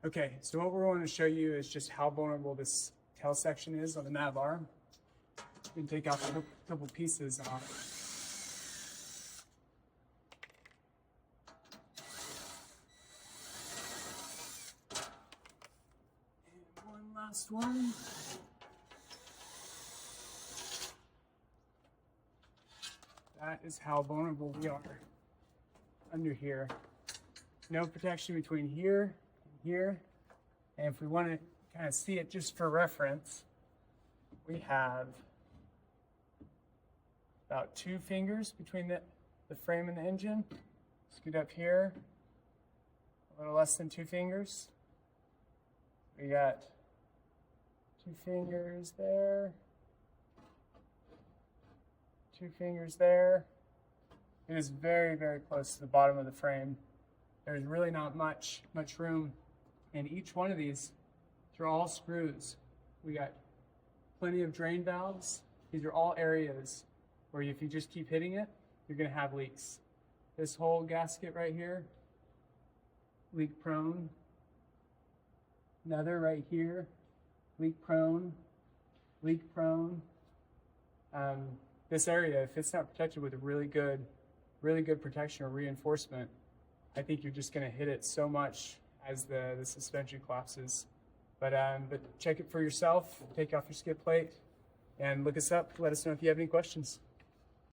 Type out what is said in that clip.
Okay, so what we're going to show you is just how vulnerable this tail section is on the nav arm. We can take out a couple pieces off. And one last one. That is how vulnerable we are under here. No protection between here and here. And if we want to kind of see it just for reference, we have about 2 fingers between the frame and the engine. Scoot up here, a little less than 2 fingers. We got 2 fingers there, 2 fingers there. It is very, very close to the bottom of the frame. There's really not much room in each one of these. They're all screws. We got plenty of drain valves. These are all areas where if you just keep hitting it, you're gonna have leaks. This whole gasket right here, leak prone. Another right here, leak prone, leak prone. This area, if it's not protected with a really good protection or reinforcement, I think you're just gonna hit it so much as the suspension collapses. But check it for yourself, take off your skid plate, and look us up. Let us know if you have any questions.